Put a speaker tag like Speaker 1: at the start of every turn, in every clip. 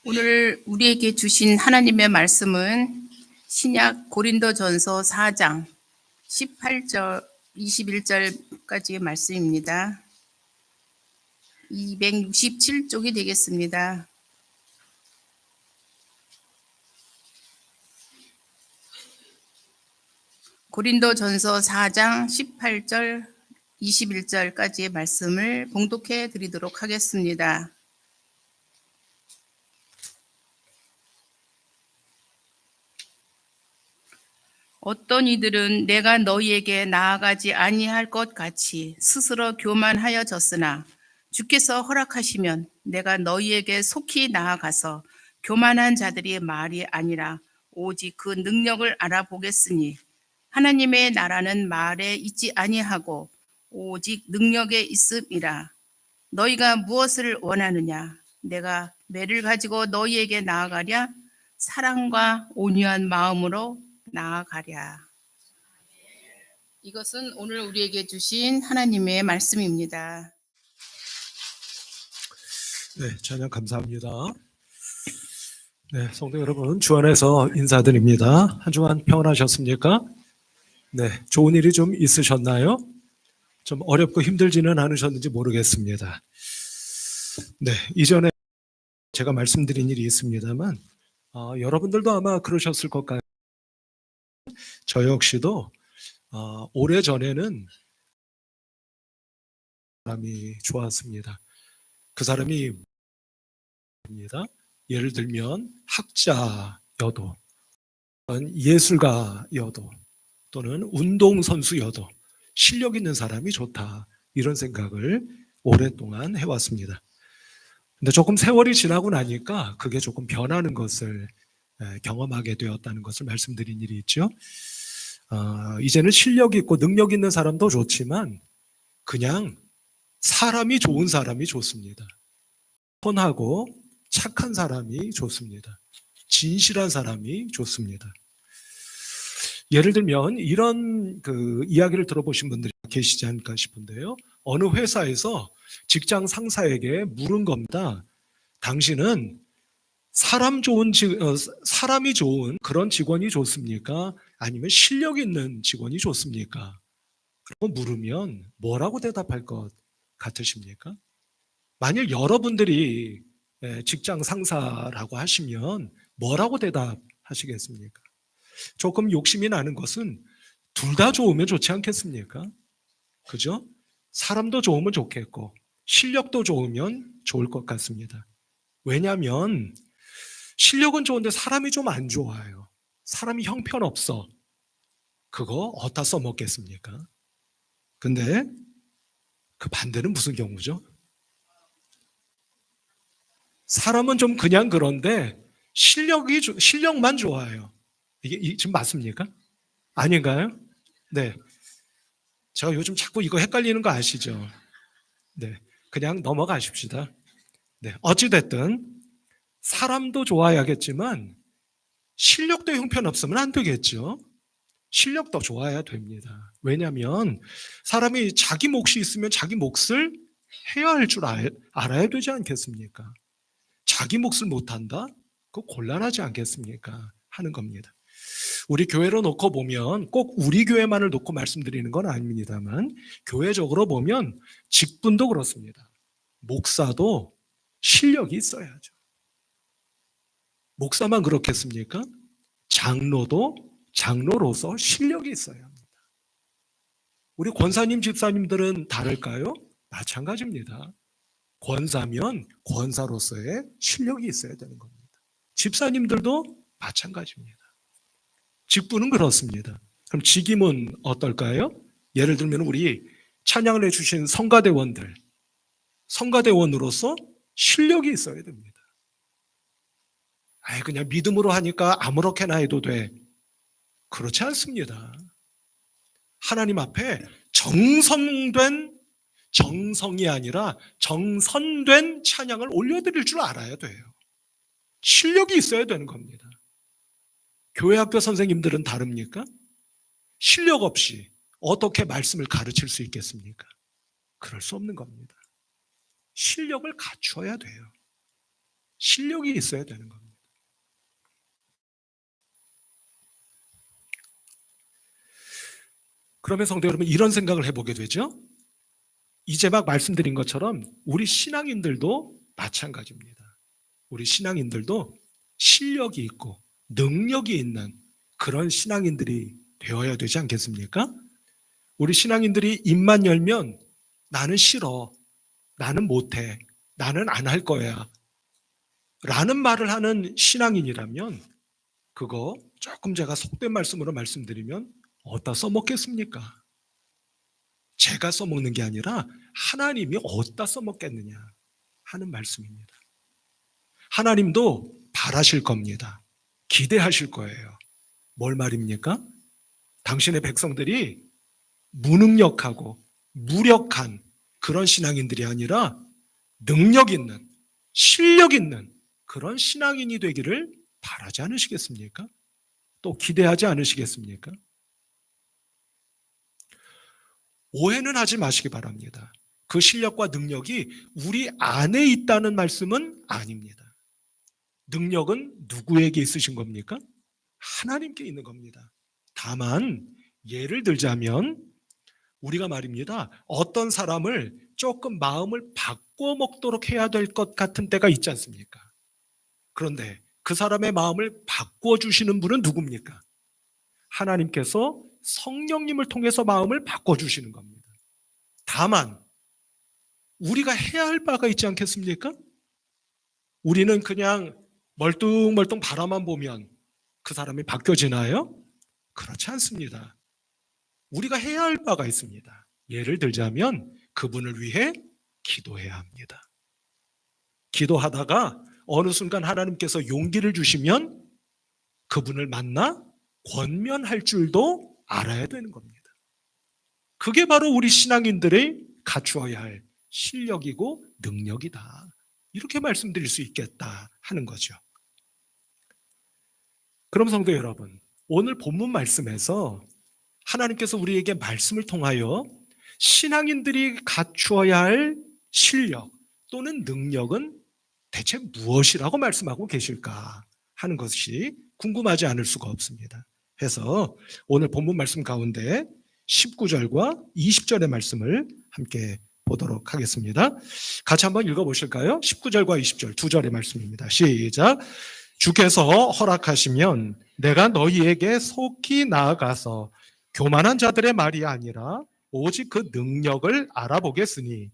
Speaker 1: 오늘 우리에게 주신 하나님의 말씀은 신약 고린도전서 4장 18절 21절까지의 말씀입니다. 267쪽이 되겠습니다. 고린도전서 4장 18절 21절까지의 말씀을 봉독해 드리도록 하겠습니다. 어떤 이들은 내가 너희에게 나아가지 아니할 것 같이 스스로 교만하여졌으나 주께서 허락하시면 내가 너희에게 속히 나아가서 교만한 자들의 말이 아니라 오직 그 능력을 알아보겠으니 하나님의 나라는 말에 있지 아니하고 오직 능력에 있음이라. 너희가 무엇을 원하느냐? 내가 매를 가지고 너희에게 나아가랴? 사랑과 온유한 마음으로 나아가랴. 이것은 오늘 우리에게 주신 하나님의 말씀입니다.
Speaker 2: 네, 찬양 감사합니다. 네, 성도 여러분, 주 안에서 인사드립니다. 한 주간 평안하셨습니까? 네, 좋은 일이 좀 있으셨나요? 좀 어렵고 힘들지는 않으셨는지 모르겠습니다. 네, 이전에 제가 말씀드린 일이 있습니다만 여러분들도 아마 그러셨을 것 같아요. 저 역시도 오래전에는 사람이 좋았습니다. 그 사람이 예를 들면 학자여도 예술가여도 또는 운동선수여도 실력 있는 사람이 좋다, 이런 생각을 오랫동안 해왔습니다. 근데 조금 세월이 지나고 나니까 그게 조금 변하는 것을 경험하게 되었다는 것을 말씀드린 일이 있죠. 이제는 실력 있고 능력 있는 사람도 좋지만 그냥 사람이 좋은 사람이 좋습니다. 선하고 착한 사람이 좋습니다. 진실한 사람이 좋습니다. 예를 들면 이런 이야기를 들어보신 분들이 계시지 않을까 싶은데요. 어느 회사에서 직장 상사에게 물은 겁니다. 당신은 사람이 좋은 그런 직원이 좋습니까? 아니면 실력 있는 직원이 좋습니까? 그리고 물으면 뭐라고 대답할 것 같으십니까? 만일 여러분들이 직장 상사라고 하시면 뭐라고 대답하시겠습니까? 조금 욕심이 나는 것은 둘 다 좋으면 좋지 않겠습니까? 그죠? 사람도 좋으면 좋겠고 실력도 좋으면 좋을 것 같습니다. 왜냐하면 실력은 좋은데 사람이 좀 안 좋아요. 사람이 형편없어. 그거 어디다 써먹겠습니까? 근데 그 반대는 무슨 경우죠? 사람은 좀 그냥 그런데 실력만 좋아요. 이게 지금 맞습니까? 아닌가요? 네. 제가 요즘 자꾸 이거 헷갈리는 거 아시죠? 네. 그냥 넘어가십시다. 네. 어찌됐든 사람도 좋아야겠지만 실력도 형편없으면 안 되겠죠. 실력도 좋아야 됩니다. 왜냐하면 사람이 자기 몫이 있으면 자기 몫을 해야 할 줄 알아야 되지 않겠습니까? 자기 몫을 못한다? 그거 곤란하지 않겠습니까? 하는 겁니다. 우리 교회로 놓고 보면 꼭 우리 교회만을 놓고 말씀드리는 건 아닙니다만 교회적으로 보면 직분도 그렇습니다. 목사도 실력이 있어야죠. 목사만 그렇겠습니까? 장로도 장로로서 실력이 있어야 합니다. 우리 권사님, 집사님들은 다를까요? 마찬가지입니다. 권사면 권사로서의 실력이 있어야 되는 겁니다. 집사님들도 마찬가지입니다. 직분은 그렇습니다. 그럼 직임은 어떨까요? 예를 들면 우리 찬양을 해주신 성가대원으로서 실력이 있어야 됩니다. 그냥 믿음으로 하니까 아무렇게나 해도 돼. 그렇지 않습니다. 하나님 앞에 정성이 아니라 정선된 찬양을 올려드릴 줄 알아야 돼요. 실력이 있어야 되는 겁니다. 교회 학교 선생님들은 다릅니까? 실력 없이 어떻게 말씀을 가르칠 수 있겠습니까? 그럴 수 없는 겁니다. 실력을 갖춰야 돼요. 실력이 있어야 되는 겁니다. 그러면 성도 여러분, 이런 생각을 해보게 되죠. 이제 막 말씀드린 것처럼 우리 신앙인들도 마찬가지입니다. 우리 신앙인들도 실력이 있고 능력이 있는 그런 신앙인들이 되어야 되지 않겠습니까? 우리 신앙인들이 입만 열면 나는 싫어, 나는 못해, 나는 안 할 거야 라는 말을 하는 신앙인이라면 그거 조금 제가 속된 말씀으로 말씀드리면 어디다 써먹겠습니까? 제가 써먹는 게 아니라 하나님이 어디다 써먹겠느냐 하는 말씀입니다. 하나님도 바라실 겁니다. 기대하실 거예요. 뭘 말입니까? 당신의 백성들이 무능력하고 무력한 그런 신앙인들이 아니라 능력 있는, 실력 있는 그런 신앙인이 되기를 바라지 않으시겠습니까? 또 기대하지 않으시겠습니까? 오해는 하지 마시기 바랍니다. 그 실력과 능력이 우리 안에 있다는 말씀은 아닙니다. 능력은 누구에게 있으신 겁니까? 하나님께 있는 겁니다. 다만 예를 들자면 우리가 말입니다. 어떤 사람을 조금 마음을 바꿔 먹도록 해야 될 것 같은 때가 있지 않습니까? 그런데 그 사람의 마음을 바꿔주시는 분은 누굽니까? 하나님께서 성령님을 통해서 마음을 바꿔주시는 겁니다. 다만 우리가 해야 할 바가 있지 않겠습니까? 우리는 그냥 멀뚱멀뚱 바라만 보면 그 사람이 바뀌어지나요? 그렇지 않습니다. 우리가 해야 할 바가 있습니다. 예를 들자면 그분을 위해 기도해야 합니다. 기도하다가 어느 순간 하나님께서 용기를 주시면 그분을 만나 권면할 줄도 알아야 되는 겁니다. 그게 바로 우리 신앙인들의 갖추어야 할 실력이고 능력이다. 이렇게 말씀드릴 수 있겠다 하는 거죠. 그럼 성도 여러분, 오늘 본문 말씀에서 하나님께서 우리에게 말씀을 통하여 신앙인들이 갖추어야 할 실력 또는 능력은 대체 무엇이라고 말씀하고 계실까 하는 것이 궁금하지 않을 수가 없습니다. 해서 오늘 본문 말씀 가운데 19절과 20절의 말씀을 함께 보도록 하겠습니다. 같이 한번 읽어보실까요? 19절과 20절 두 절의 말씀입니다. 시작. 주께서 허락하시면 내가 너희에게 속히 나아가서 교만한 자들의 말이 아니라 오직 그 능력을 알아보겠으니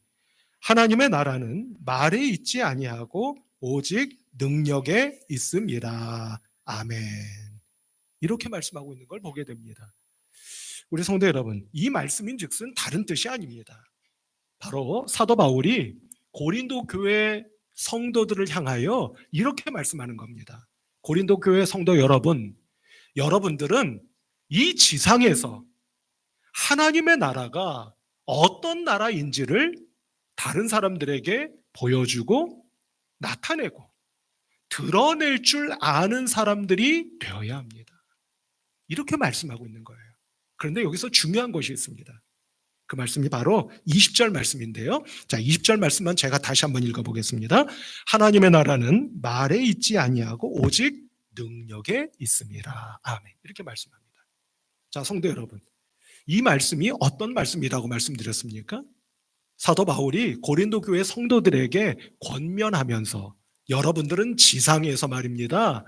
Speaker 2: 하나님의 나라는 말에 있지 아니하고 오직 능력에 있음이라. 아멘. 이렇게 말씀하고 있는 걸 보게 됩니다. 우리 성도 여러분, 이 말씀인즉슨 다른 뜻이 아닙니다. 바로 사도 바울이 고린도 교회 성도들을 향하여 이렇게 말씀하는 겁니다. 고린도 교회 성도 여러분, 여러분들은 이 지상에서 하나님의 나라가 어떤 나라인지를 다른 사람들에게 보여주고 나타내고 드러낼 줄 아는 사람들이 되어야 합니다. 이렇게 말씀하고 있는 거예요. 그런데 여기서 중요한 것이 있습니다. 그 말씀이 바로 20절 말씀인데요. 자, 20절 말씀만 제가 다시 한번 읽어보겠습니다. 하나님의 나라는 말에 있지 아니하고 오직 능력에 있음이라. 아멘. 이렇게 말씀합니다. 자, 성도 여러분, 이 말씀이 어떤 말씀이라고 말씀드렸습니까? 사도 바울이 고린도 교회 성도들에게 권면하면서 여러분들은 지상에서 말입니다.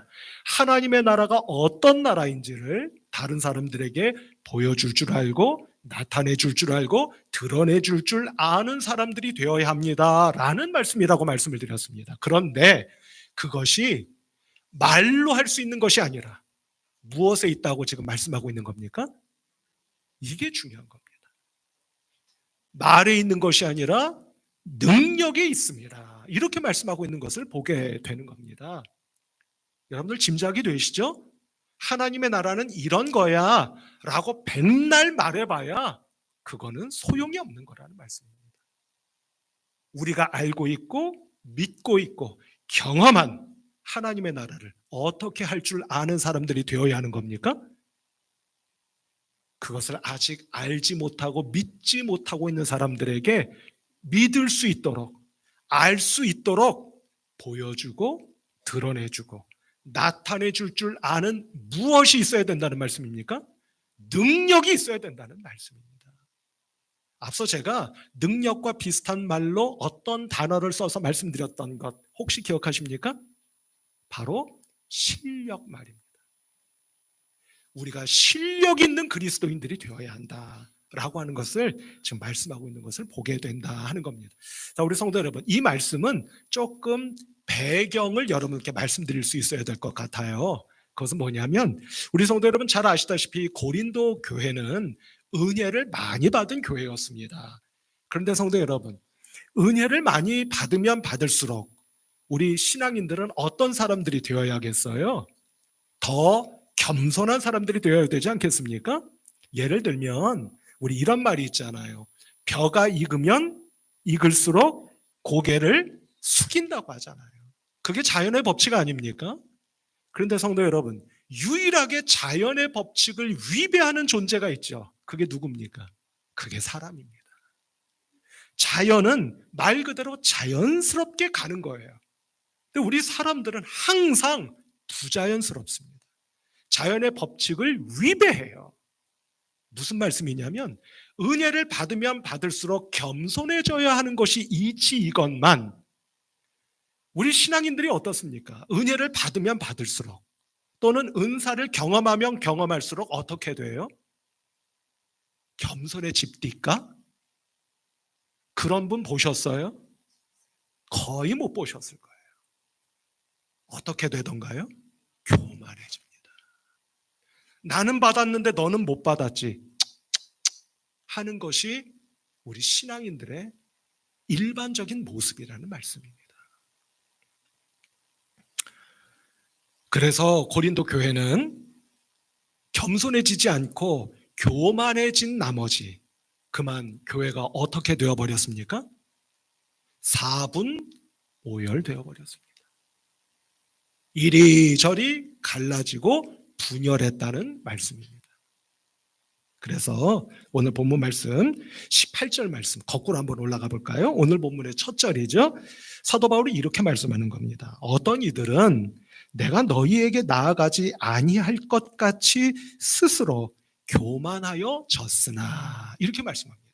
Speaker 2: 하나님의 나라가 어떤 나라인지를 다른 사람들에게 보여줄 줄 알고 나타내 줄 줄 알고 드러내 줄 줄 아는 사람들이 되어야 합니다. 라는 말씀이라고 말씀을 드렸습니다. 그런데 그것이 말로 할 수 있는 것이 아니라 무엇에 있다고 지금 말씀하고 있는 겁니까? 이게 중요한 겁니다. 말에 있는 것이 아니라 능력에 있습니다. 이렇게 말씀하고 있는 것을 보게 되는 겁니다. 여러분들 짐작이 되시죠? 하나님의 나라는 이런 거야 라고 백날 말해봐야 그거는 소용이 없는 거라는 말씀입니다. 우리가 알고 있고 믿고 있고 경험한 하나님의 나라를 어떻게 할 줄 아는 사람들이 되어야 하는 겁니까? 그것을 아직 알지 못하고 믿지 못하고 있는 사람들에게 믿을 수 있도록 알 수 있도록 보여주고 드러내주고 나타내줄 줄 아는 무엇이 있어야 된다는 말씀입니까? 능력이 있어야 된다는 말씀입니다. 앞서 제가 능력과 비슷한 말로 어떤 단어를 써서 말씀드렸던 것 혹시 기억하십니까? 바로 실력 말입니다. 우리가 실력 있는 그리스도인들이 되어야 한다라고 하는 것을 지금 말씀하고 있는 것을 보게 된다 하는 겁니다. 자, 우리 성도 여러분, 이 말씀은 조금 배경을 여러분께 말씀드릴 수 있어야 될 것 같아요. 그것은 뭐냐면 우리 성도 여러분 잘 아시다시피 고린도 교회는 은혜를 많이 받은 교회였습니다. 그런데 성도 여러분, 은혜를 많이 받으면 받을수록 우리 신앙인들은 어떤 사람들이 되어야겠어요? 더 겸손한 사람들이 되어야 되지 않겠습니까? 예를 들면 우리 이런 말이 있잖아요. 벼가 익으면 익을수록 고개를 숙인다고 하잖아요. 그게 자연의 법칙 아닙니까? 그런데 성도 여러분, 유일하게 자연의 법칙을 위배하는 존재가 있죠. 그게 누굽니까? 그게 사람입니다. 자연은 말 그대로 자연스럽게 가는 거예요. 근데 우리 사람들은 항상 부자연스럽습니다. 자연의 법칙을 위배해요. 무슨 말씀이냐면 은혜를 받으면 받을수록 겸손해져야 하는 것이 이치이건만 우리 신앙인들이 어떻습니까? 은혜를 받으면 받을수록 또는 은사를 경험하면 경험할수록 어떻게 돼요? 겸손해집니까? 그런 분 보셨어요? 거의 못 보셨을 거예요. 어떻게 되던가요? 교만해집니다. 나는 받았는데 너는 못 받았지 하는 것이 우리 신앙인들의 일반적인 모습이라는 말씀입니다. 그래서 고린도 교회는 겸손해지지 않고 교만해진 나머지 그만 교회가 어떻게 되어버렸습니까? 사분오열되어 버렸습니다. 이리저리 갈라지고 분열했다는 말씀입니다. 그래서 오늘 본문 말씀 18절 말씀 거꾸로 한번 올라가 볼까요? 오늘 본문의 첫 절이죠. 사도 바울이 이렇게 말씀하는 겁니다. 어떤 이들은 내가 너희에게 나아가지 아니할 것 같이 스스로 교만하여 졌으나 이렇게 말씀합니다.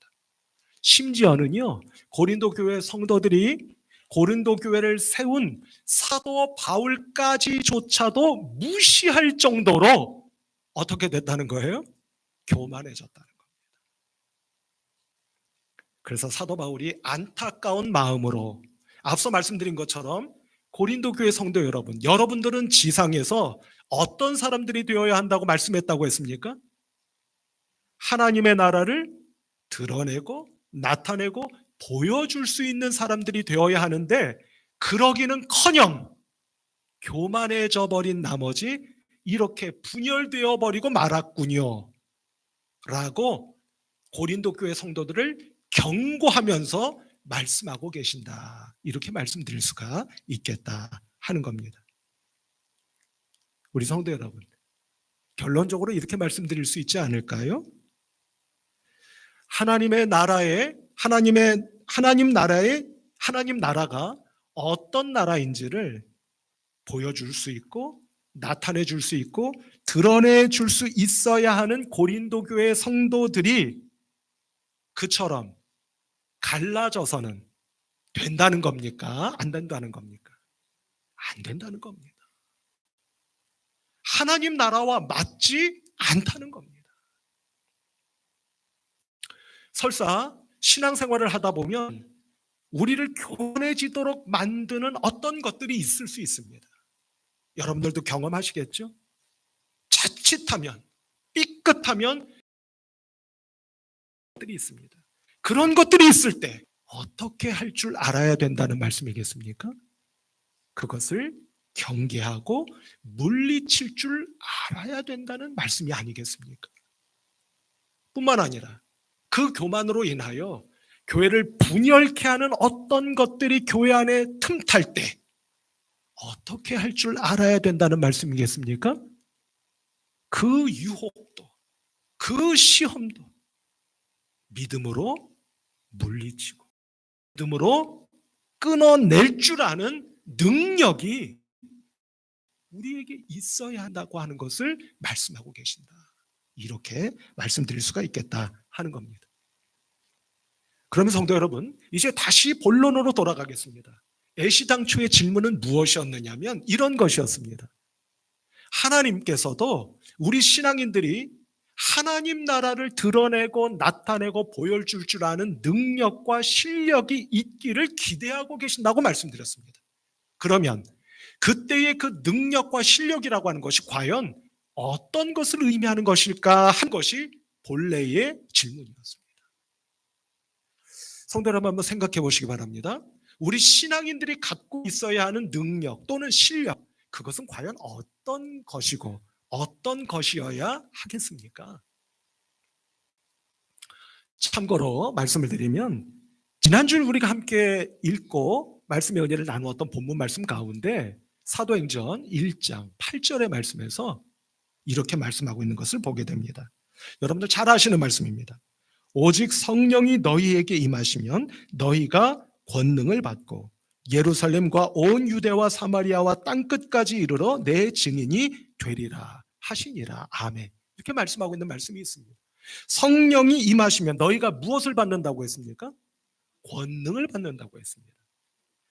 Speaker 2: 심지어는요 고린도 교회 성도들이 고린도 교회를 세운 사도 바울까지조차도 무시할 정도로 어떻게 됐다는 거예요? 교만해졌다는 겁니다. 그래서 사도 바울이 안타까운 마음으로 앞서 말씀드린 것처럼 고린도 교회 성도 여러분, 여러분들은 지상에서 어떤 사람들이 되어야 한다고 말씀했다고 했습니까? 하나님의 나라를 드러내고 나타내고 보여줄 수 있는 사람들이 되어야 하는데 그러기는커녕 교만해져 버린 나머지 이렇게 분열되어 버리고 말았군요 라고 고린도 교회 성도들을 경고하면서 말씀하고 계신다. 이렇게 말씀드릴 수가 있겠다 하는 겁니다. 우리 성도 여러분, 결론적으로 이렇게 말씀드릴 수 있지 않을까요? 하나님 나라가 어떤 나라인지를 보여줄 수 있고 나타내 줄 수 있고 드러내 줄 수 있어야 하는 고린도 교회 성도들이 그처럼 갈라져서는 된다는 겁니까? 안 된다는 겁니까? 안 된다는 겁니다. 하나님 나라와 맞지 않다는 겁니다. 설사 신앙생활을 하다 보면 우리를 교만해지도록 만드는 어떤 것들이 있을 수 있습니다. 여러분들도 경험하시겠죠? 자칫하면 삐끗하면 것들이 있습니다. 그런 것들이 있을 때 어떻게 할 줄 알아야 된다는 말씀이겠습니까? 그것을 경계하고 물리칠 줄 알아야 된다는 말씀이 아니겠습니까? 뿐만 아니라 그 교만으로 인하여 교회를 분열케 하는 어떤 것들이 교회 안에 틈탈 때 어떻게 할 줄 알아야 된다는 말씀이겠습니까? 그 유혹도 그 시험도 믿음으로 물리치고 믿음으로 끊어낼 줄 아는 능력이 우리에게 있어야 한다고 하는 것을 말씀하고 계신다. 이렇게 말씀드릴 수가 있겠다 하는 겁니다. 그러면 성도 여러분, 이제 다시 본론으로 돌아가겠습니다. 애시당초의 질문은 무엇이었느냐면 이런 것이었습니다. 하나님께서도 우리 신앙인들이 하나님 나라를 드러내고 나타내고 보여줄 줄 아는 능력과 실력이 있기를 기대하고 계신다고 말씀드렸습니다. 그러면 그때의 그 능력과 실력이라고 하는 것이 과연 어떤 것을 의미하는 것일까 한 것이 본래의 질문이었습니다. 성도 여러분, 한번 생각해 보시기 바랍니다. 우리 신앙인들이 갖고 있어야 하는 능력 또는 실력, 그것은 과연 어떤 것이고 어떤 것이어야 하겠습니까? 참고로 말씀을 드리면 지난주에 우리가 함께 읽고 말씀의 은혜를 나누었던 본문 말씀 가운데 사도행전 1장 8절의 말씀에서 이렇게 말씀하고 있는 것을 보게 됩니다. 여러분들 잘 아시는 말씀입니다. 오직 성령이 너희에게 임하시면 너희가 권능을 받고 예루살렘과 온 유대와 사마리아와 땅끝까지 이르러 내 증인이 되리라 하시니라. 아멘. 이렇게 말씀하고 있는 말씀이 있습니다. 성령이 임하시면 너희가 무엇을 받는다고 했습니까? 권능을 받는다고 했습니다.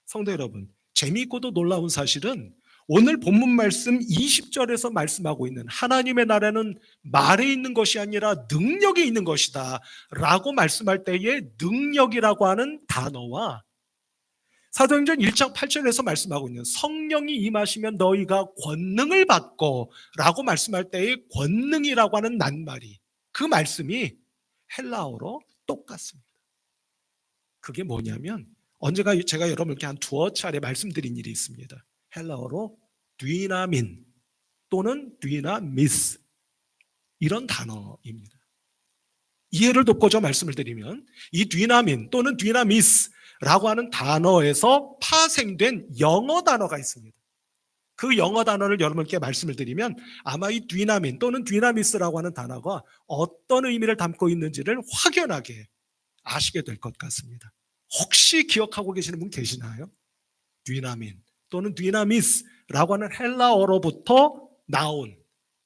Speaker 2: 성도 여러분, 재미있고도 놀라운 사실은 오늘 본문 말씀 20절에서 말씀하고 있는 하나님의 나라는 말에 있는 것이 아니라 능력에 있는 것이다 라고 말씀할 때에 능력이라고 하는 단어와 사도행전 1장 8절에서 말씀하고 있는 성령이 임하시면 너희가 권능을 받고 라고 말씀할 때의 권능이라고 하는 낱말이, 그 말씀이 헬라어로 똑같습니다. 그게 뭐냐면 언제가 제가 여러분께 한 두어 차례 말씀드린 일이 있습니다. 헬라어로 뒤나민 또는 뒤나미스, 이런 단어입니다. 이해를 돕고자 말씀을 드리면 이 뒤나민 또는 뒤나미스라고 하는 단어에서 파생된 영어 단어가 있습니다. 그 영어 단어를 여러분께 말씀을 드리면 아마 이 뒤나민 또는 뒤나미스라고 하는 단어가 어떤 의미를 담고 있는지를 확연하게 아시게 될 것 같습니다. 혹시 기억하고 계시는 분 계시나요? 뒤나민 또는 뒤나미스라고 하는 헬라어로부터 나온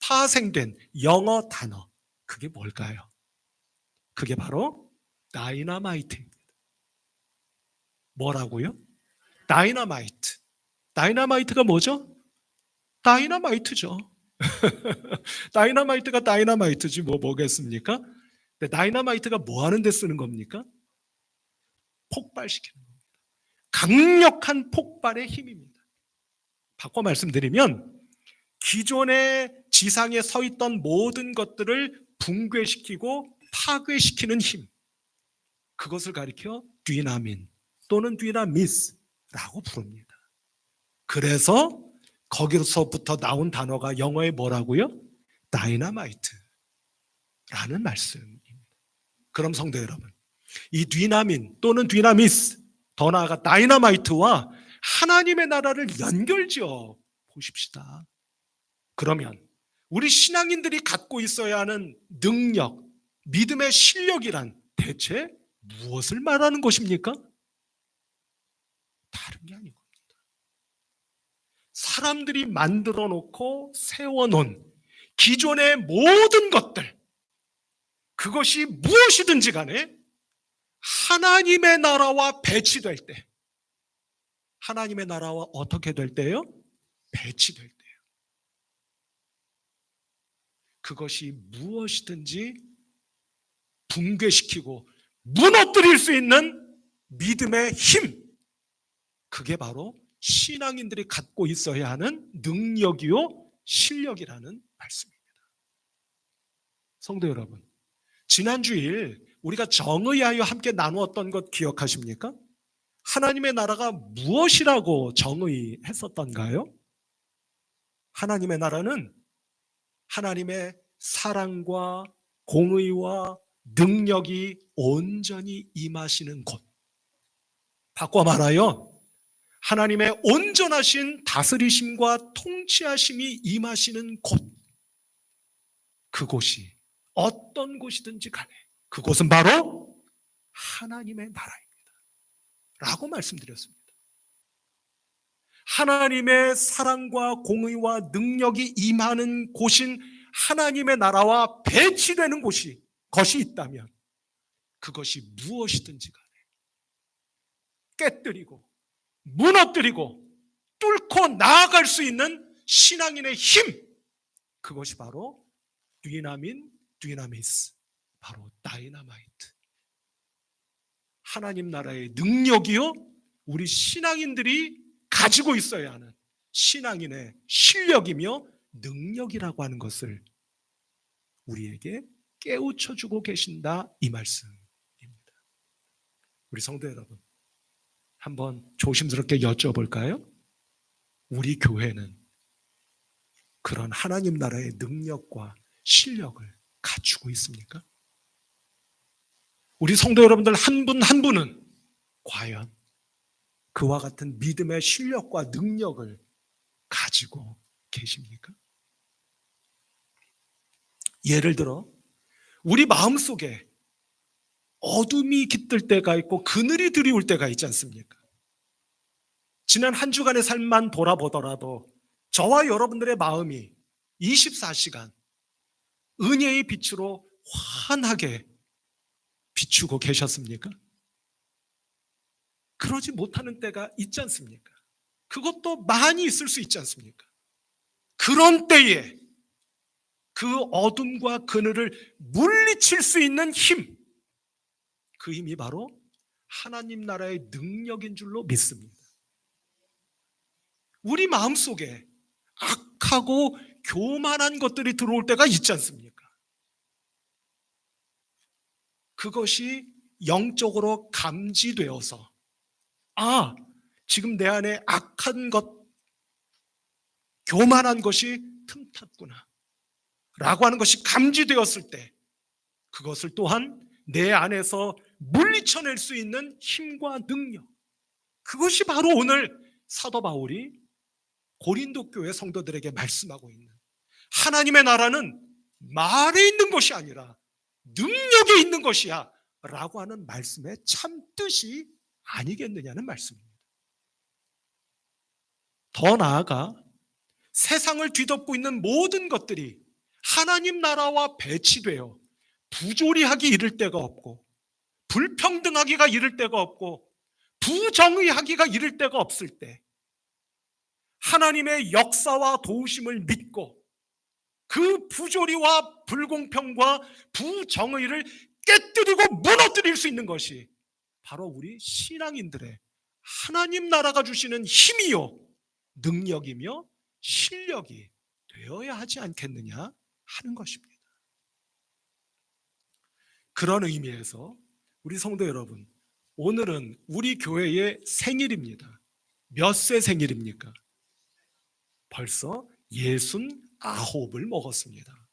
Speaker 2: 파생된 영어 단어, 그게 뭘까요? 그게 바로 다이너마이트입니다. 뭐라고요? 다이너마이트. 다이너마이트가 뭐죠? 다이너마이트죠. 다이너마이트가 다이너마이트지 뭐겠습니까? 근데 다이너마이트가 뭐 하는 데 쓰는 겁니까? 폭발시키는 겁니다. 강력한 폭발의 힘입니다. 바꿔 말씀드리면 기존의 지상에 서 있던 모든 것들을 붕괴시키고 파괴시키는 힘, 그것을 가리켜 뒤나민 또는 뒤나미스라고 부릅니다. 그래서 거기서부터 나온 단어가 영어에 뭐라고요? 다이너마이트라는 말씀입니다. 그럼 성도 여러분, 이 뒤나민 또는 뒤나미스, 더 나아가 다이너마이트와 하나님의 나라를 연결지어 보십시다. 그러면 우리 신앙인들이 갖고 있어야 하는 능력, 믿음의 실력이란 대체 무엇을 말하는 것입니까? 다른 게 아닌 겁니다. 사람들이 만들어 놓고 세워놓은 기존의 모든 것들, 그것이 무엇이든지 간에 하나님의 나라와 배치될 때, 하나님의 나라와 어떻게 될 때요? 배치될 때요. 그것이 무엇이든지 붕괴시키고 무너뜨릴 수 있는 믿음의 힘, 그게 바로 신앙인들이 갖고 있어야 하는 능력이요 실력이라는 말씀입니다. 성도 여러분, 지난 주일 우리가 정의하여 함께 나누었던 것 기억하십니까? 하나님의 나라가 무엇이라고 정의했었던가요? 하나님의 나라는 하나님의 사랑과 공의와 능력이 온전히 임하시는 곳, 바꿔 말하여 하나님의 온전하신 다스리심과 통치하심이 임하시는 곳, 그곳이 어떤 곳이든지 간에 그곳은 바로 하나님의 나라입니다 라고 말씀드렸습니다. 하나님의 사랑과 공의와 능력이 임하는 곳인 하나님의 나라와 배치되는 것이 있다면 그것이 무엇이든지 간에 깨뜨리고 무너뜨리고 뚫고 나아갈 수 있는 신앙인의 힘, 그것이 바로 디나미스, 바로 다이너마이트. 하나님 나라의 능력이요, 우리 신앙인들이 가지고 있어야 하는 신앙인의 실력이며 능력이라고 하는 것을 우리에게 깨우쳐주고 계신다, 이 말씀입니다. 우리 성도 여러분, 한번 조심스럽게 여쭤볼까요? 우리 교회는 그런 하나님 나라의 능력과 실력을 갖추고 있습니까? 우리 성도 여러분들 한 분 한 분은 과연 그와 같은 믿음의 실력과 능력을 가지고 계십니까? 예를 들어 우리 마음속에 어둠이 깃들 때가 있고 그늘이 드리울 때가 있지 않습니까? 지난 한 주간의 삶만 돌아보더라도 저와 여러분들의 마음이 24시간 은혜의 빛으로 환하게 비추고 계셨습니까? 그러지 못하는 때가 있지 않습니까? 그것도 많이 있을 수 있지 않습니까? 그런 때에 그 어둠과 그늘을 물리칠 수 있는 힘, 그 힘이 바로 하나님 나라의 능력인 줄로 믿습니다. 우리 마음속에 악하고 교만한 것들이 들어올 때가 있지 않습니까? 그것이 영적으로 감지되어서 지금 내 안에 악한 것, 교만한 것이 틈탔구나 라고 하는 것이 감지되었을 때 그것을 또한 내 안에서 물리쳐낼 수 있는 힘과 능력, 그것이 바로 오늘 사도 바울이 고린도 교회 성도들에게 말씀하고 있는 하나님의 나라는 말에 있는 것이 아니라 능력에 있는 것이야 라고 하는 말씀의 참 뜻이 아니겠느냐는 말씀입니다. 더 나아가 세상을 뒤덮고 있는 모든 것들이 하나님 나라와 배치되어 부조리하기 이를 데가 없고 불평등하기가 이를 데가 없고 부정의하기가 이를 데가 없을 때 하나님의 역사와 도우심을 믿고 그 부조리와 불공평과 부정의를 깨뜨리고 무너뜨릴 수 있는 것이 바로 우리 신앙인들의 하나님 나라가 주시는 힘이요 능력이며 실력이 되어야 하지 않겠느냐 하는 것입니다. 그런 의미에서 우리 성도 여러분, 오늘은 우리 교회의 생일입니다. 몇 세 생일입니까? 벌써 69을 먹었습니다.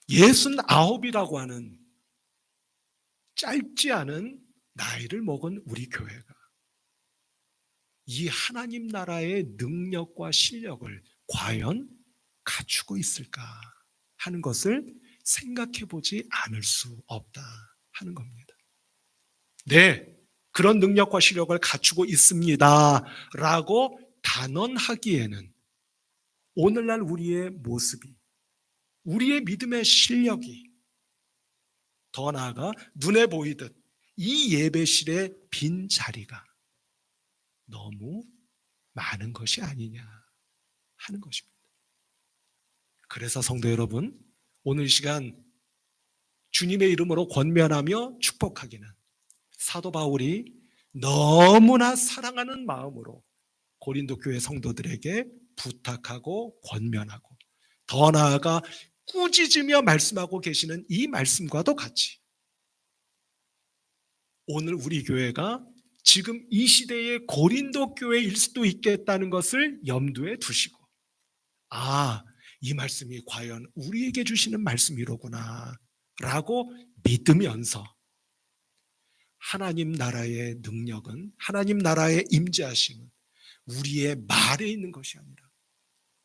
Speaker 2: 예순아홉이라고 하는 짧지 않은 나이를 먹은 우리 교회가 이 하나님 나라의 능력과 실력을 과연 갖추고 있을까 하는 것을 생각해 보지 않을 수 없다 하는 겁니다. 네, 그런 능력과 실력을 갖추고 있습니다 라고 단언하기에는 오늘날 우리의 모습이, 우리의 믿음의 실력이 더 나아가 눈에 보이듯 이 예배실의 빈 자리가 너무 많은 것이 아니냐 하는 것입니다. 그래서 성도 여러분, 오늘 이 시간 주님의 이름으로 권면하며 축복하기는 사도 바울이 너무나 사랑하는 마음으로 고린도 교회 성도들에게 부탁하고 권면하고 더 나아가 꾸짖으며 말씀하고 계시는 이 말씀과도 같이 오늘 우리 교회가 지금 이 시대의 고린도 교회일 수도 있겠다는 것을 염두에 두시고 이 말씀이 과연 우리에게 주시는 말씀이로구나 라고 믿으면서 하나님 나라의 능력은, 하나님 나라의 임재하심은 우리의 말에 있는 것이 아니라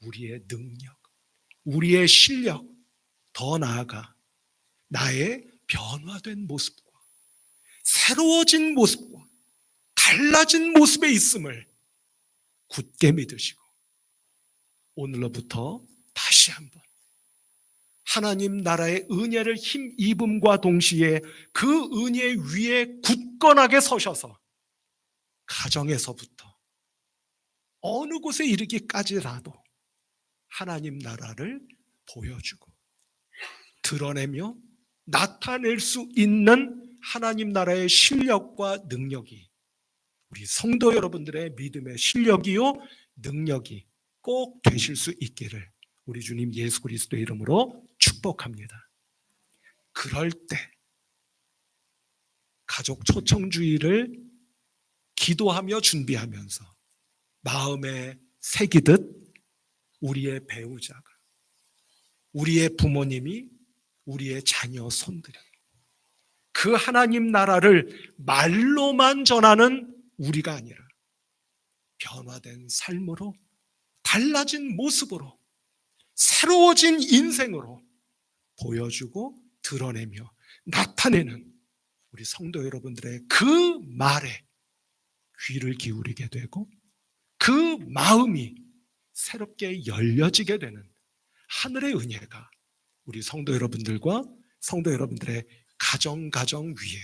Speaker 2: 우리의 능력, 우리의 실력, 더 나아가 나의 변화된 모습과 새로워진 모습과 달라진 모습에 있음을 굳게 믿으시고 오늘로부터 다시 한번 하나님 나라의 은혜를 힘입음과 동시에 그 은혜 위에 굳건하게 서셔서 가정에서부터 어느 곳에 이르기까지라도 하나님 나라를 보여주고 드러내며 나타낼 수 있는 하나님 나라의 실력과 능력이 우리 성도 여러분들의 믿음의 실력이요 능력이 꼭 되실 수 있기를 우리 주님 예수 그리스도의 이름으로 축복합니다. 그럴 때 가족 초청주의를 기도하며 준비하면서 마음에 새기듯 우리의 배우자가, 우리의 부모님이, 우리의 자녀 손들이 그 하나님 나라를 말로만 전하는 우리가 아니라 변화된 삶으로, 달라진 모습으로, 새로워진 인생으로 보여주고 드러내며 나타내는 우리 성도 여러분들의 그 말에 귀를 기울이게 되고 그 마음이 새롭게 열려지게 되는 하늘의 은혜가 우리 성도 여러분들과 성도 여러분들의 가정 위에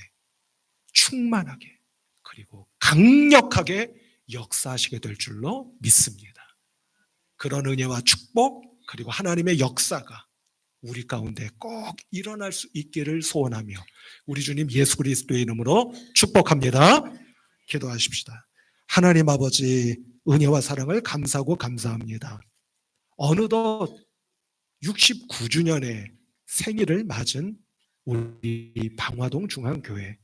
Speaker 2: 충만하게 그리고 강력하게 역사하시게 될 줄로 믿습니다. 그런 은혜와 축복 그리고 하나님의 역사가 우리 가운데 꼭 일어날 수 있기를 소원하며 우리 주님 예수 그리스도의 이름으로 축복합니다. 기도하십시다. 하나님 아버지 은혜와 사랑을 감사하고 감사합니다. 어느덧 69주년의 생일을 맞은 우리 방화동 중앙교회,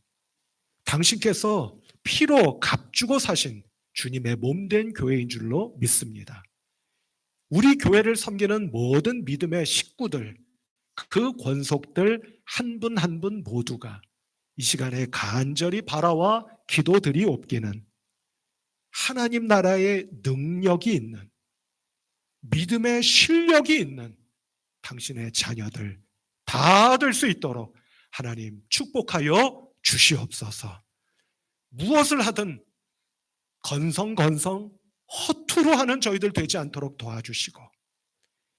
Speaker 2: 당신께서 피로 값주고 사신 주님의 몸된 교회인 줄로 믿습니다. 우리 교회를 섬기는 모든 믿음의 식구들, 그 권속들 한 분 한 분 모두가 이 시간에 간절히 바라와 기도드리옵기는 하나님 나라의 능력이 있는, 믿음의 실력이 있는 당신의 자녀들 다 될 수 있도록 하나님 축복하여 주시옵소서. 무엇을 하든 건성 허투루 하는 저희들 되지 않도록 도와주시고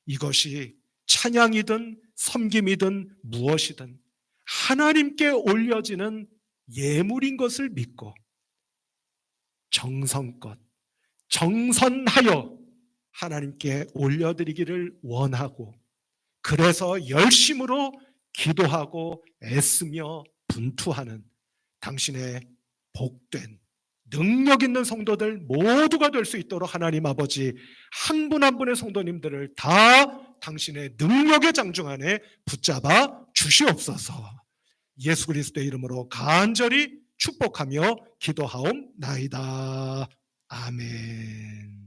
Speaker 2: 이것이 찬양이든 섬김이든 무엇이든 하나님께 올려지는 예물인 것을 믿고 정성껏 정선하여 하나님께 올려드리기를 원하고 그래서 열심으로 기도하고 애쓰며 분투하는 당신의 복된 능력 있는 성도들 모두가 될 수 있도록 하나님 아버지 한 분 한 분의 성도님들을 다 당신의 능력의 장중 안에 붙잡아 주시옵소서. 예수 그리스도의 이름으로 간절히 축복하며 기도하옵나이다. 아멘.